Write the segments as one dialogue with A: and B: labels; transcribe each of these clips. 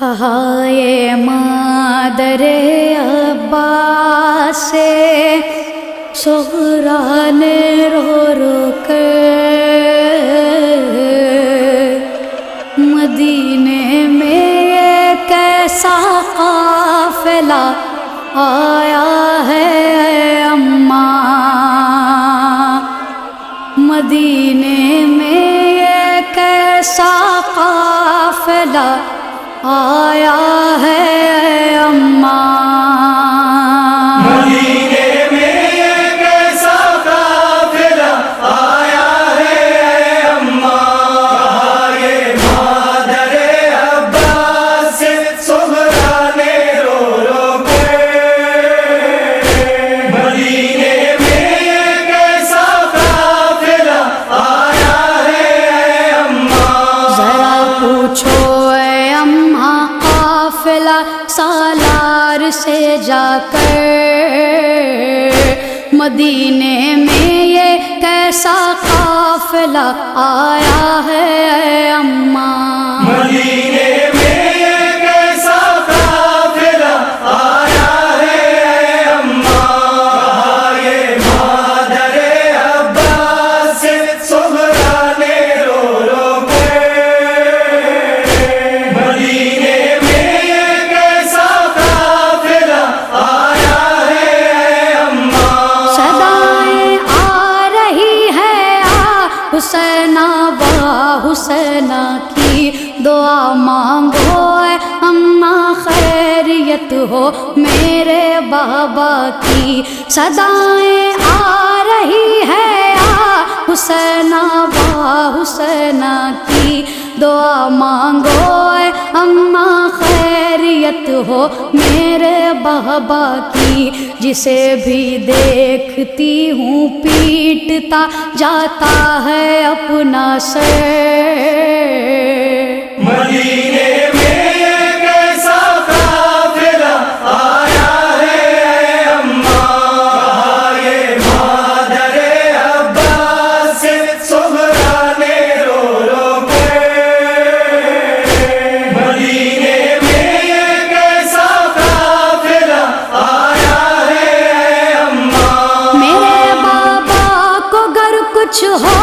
A: ہائے مادر عباس سے صغرا نے رو رو کر مدینے میں یہ کیسا قافلہ آیا ہے اماں، مدینے میں یہ کیسا قافلہ آیا ہے اماں،
B: مدینے میں یہ کیسا قافلہ آیا ہے اماں، یہ مادر عباس سے صغرا نے رو رو کر مدینے میں یہ کیسا قافلہ آیا ہے اماں،
A: ذرا پوچھو قافلہ سالار سے جا کر مدینے میں یہ کیسا قافلہ آیا ہے اماں،
B: مدینے میں یہ کیسا قافلہ آیا ہے اماں، یہ مادر عباس سے صغرا نے رو رو کر مدینے میں یہ کیسا قافلہ آیا ہے اماں،
A: صدائیں آ رہی ہے حسینہ با حسینہ کی دعا مانگو اے اماں، خیریت ہو میرے بابا کی، صدائیں آ رہی ہے حسینہ با حسینہ کی دعا مانگو اے اماں، خیریت ہو میرے بابا کی، جسے بھی دیکھتی ہوں پیٹتا جاتا ہے اپنا سر،
B: مدینے میں یہ کیسا قافلہ آیا ہے اماں، یہ مادر عباس سے صغرا نے رو رو کر مدینے میں یہ کیسا قافلہ آیا ہے اماں،
A: میرے بابا کو گر کچھ ہو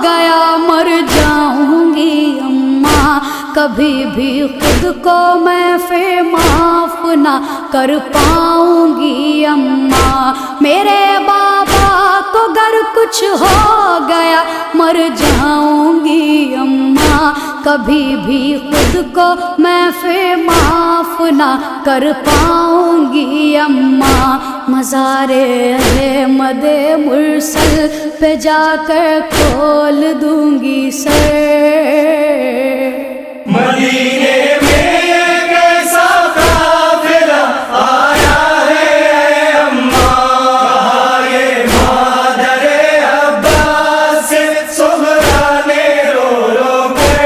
A: گیا مر جاؤں گی اماں، کبھی بھی خود کو میں پھر معاف نہ کر پاؤں گی اماں، میرے بابا کو گر کچھ ہو گیا مر جاؤں گی اماں، کبھی بھی خود کو میں پھر معاف نہ کر پاؤں گی اماں، مزار احمد مرسل پہ جا کر کھول دوں گی سر،
B: مدینے میں یہ کیسا قافلہ آیا ہے اماں، یہ مادر عباس سے صغرا نے رو رو کر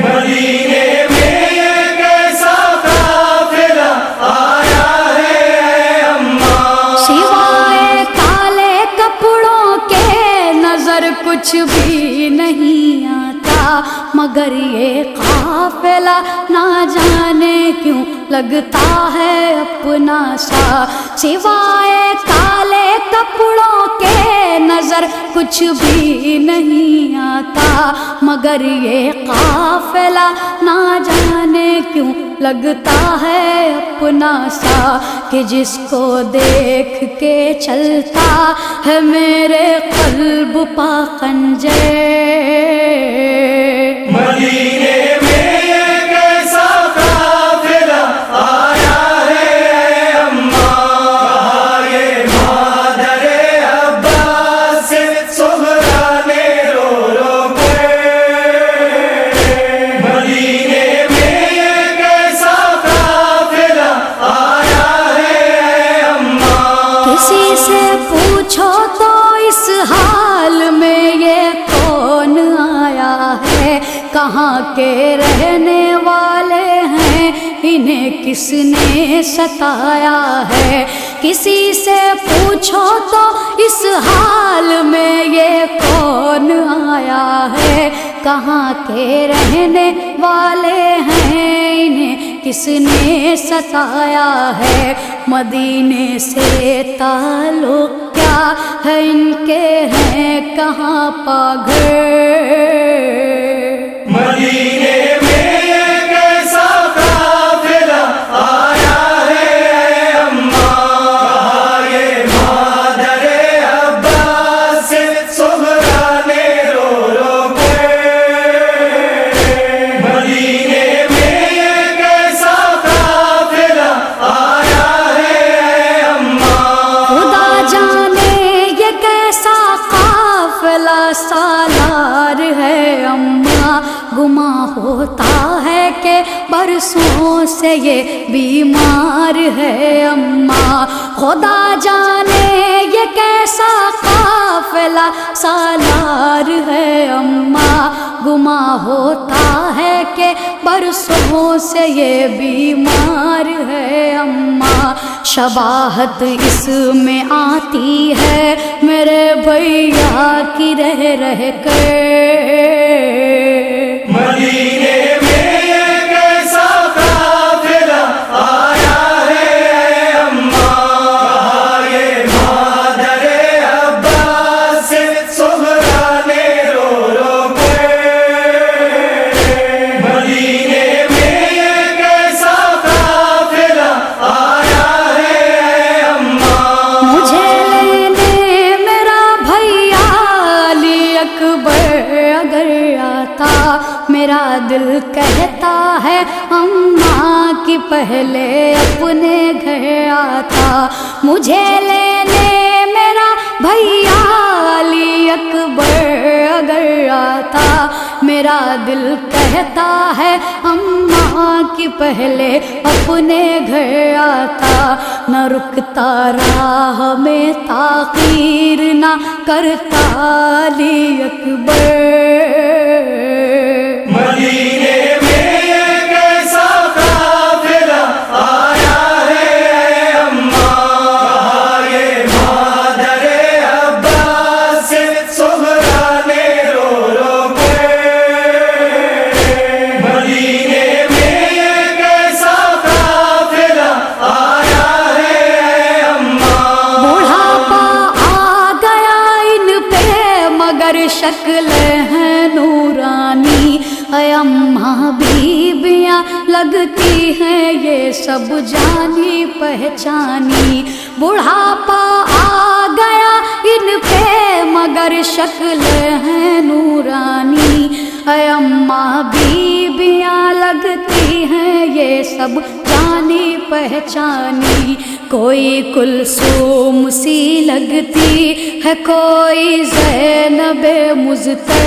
B: مدینے میں یہ کیسا قافلہ آیا ہے اماں،
A: سوائے کالے کپڑوں کے نظر کچھ بھی نہیں آتا، مگر یہ قافلہ نہ جانے کیوں لگتا ہے اپنا سا، سوائے کالے کپڑوں کے نظر کچھ بھی نہیں آتا، مگر یہ قافلہ نہ جانے کیوں لگتا ہے اپنا سا، کہ جس کو دیکھ کے چلتا ہے میرے قلب پا خنجر،
B: مدینے میں یہ کیسا قافلہ آیا ہے اماں، یہ مادر عباس سے صغرا نے رو رو کر مدینے میں یہ کیسا قافلہ آیا ہے اماں،
A: کسی سے پوچھو تو اس حال میں یہ کون آیا ہے، کہاں کے رہنے والے ہیں، انہیں کس نے ستایا ہے، کسی سے پوچھو تو اس حال میں یہ کون آیا ہے، کہاں کے رہنے والے ہیں، انہیں کس نے ستایا ہے، مدینے سے تعلق کیا ہے ان کے، ہیں کہاں پاگل۔
B: مدینے میں یہ کیسا قافلہ آیا ہے اے اماں، یہ مادر عباس سے سغرا نے رو رو کے۔ مدینے میں یہ کیسا قافلہ آیا ہے اے اماں،
A: خدا جانے یہ کیسا قافلہ سالار ہے اماں، گمان ہوتا ہے کہ برسوں سے یہ بیمار ہے اماں، خدا جانے یہ کیسا قافلہ سالار ہے اماں، گمان ہوتا ہے کہ برسوں سے یہ بیمار ہے اماں، شباہت اس میں آتی ہے میرے بھیا کی رہ رہ کر۔
B: مدینے میں یہ کیسا قافلہ آیا ہے اے اماں، یہ مادر عباس سے سغرا نے رو رو کے۔ مدینے میں یہ کیسا قافلہ آیا ہے اے اماں،
A: مجھے لینے میرا بھیا علی اکبر اگر آتا، میرا دل کہتا ہے اماں کی پہلے اپنے گھر آتا، مجھے لینے میرا بھیا علی اکبر اگر آتا، میرا دل کہتا ہے اماں کی پہلے اپنے گھر آتا، نہ رکتا راہ میں تاخیر نہ کرتا علی اکبر۔
B: مدینے میں یہ کیسا قافلہ آیا ہے اے اماں، یہ مادر عباس سے سغرا نے رو رو کے۔ مدینے میں یہ کیسا قافلہ آیا ہے اے اماں،
A: بڑھاپا آ گیا ان پہ مگر شکل ہے نورانی، اے اماں بیبیاں لگتی ہیں یہ سب جانی پہچانی، بڑھاپا آ گیا ان پہ مگر شکل ہے نورانی، اے اماں بیبیاں لگتی ہیں یہ سب جانی پہچانی، کوئی کلثوم سی لگتی ہے کوئی زینب مضطر۔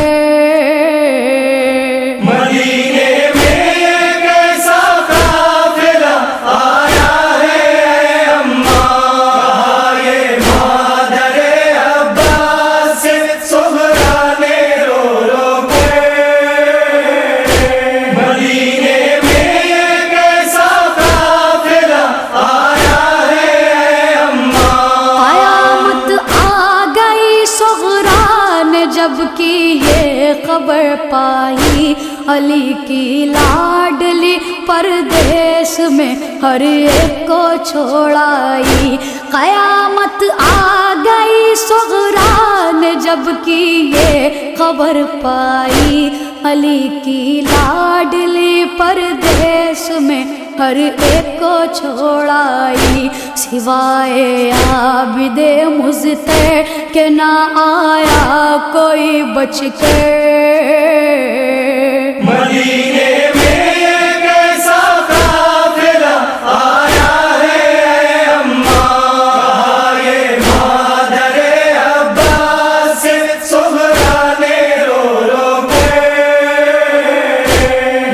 B: مدینے میں یہ کیسا قافلہ آیا ہے اے اماں، یہ مادر عباس سے سغرا نے رو رو کے۔ مدینے میں یہ کیسا قافلہ آیا ہے اے اماں،
A: قیامت آ گئی صغرا نے جب کی یہ خبر پائی، علی کی لاڈلی پردیس میں ہر ایک کو چھوڑائی، قیامت آ گئی صغرا نے جب کی یہ خبر پائی، علی کی لاڈلی پردیس میں ہر ایک کو چھوڑائی، سوائے عابد مضطر کہ نہ آیا کوئی بچ کر۔
B: مدینے میں یہ کیسا قافلہ آیا ہے اے اماں، یہ مادر عباس سے سغرا نے رو رو کے۔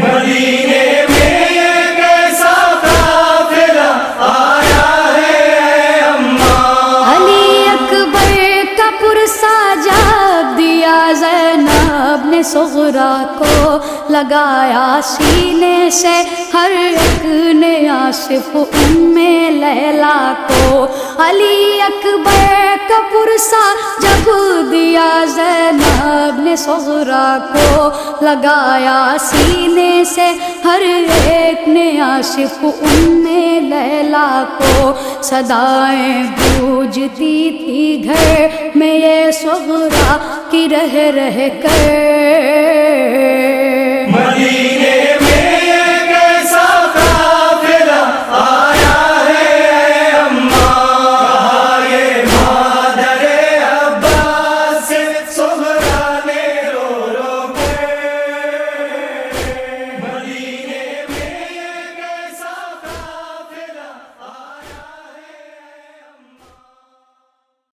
B: مدینے میں یہ کیسا قافلہ آیا ہے اے اماں،
A: علی اکبر کا پرسا جاب دیا زینب زینب نے صغرا کو لگایا سینے سے، ہر ایک نے آصف ام لیلا کو، علی اکبر کا پرسا جب دیا زینب نے صغرا کو لگایا سینے سے، ہر ایک نے آصف ام لیلا کو، صدائیں گونجتی تھی گھر میں یہ صغرا کی رہ رہ کر،
B: مدینہ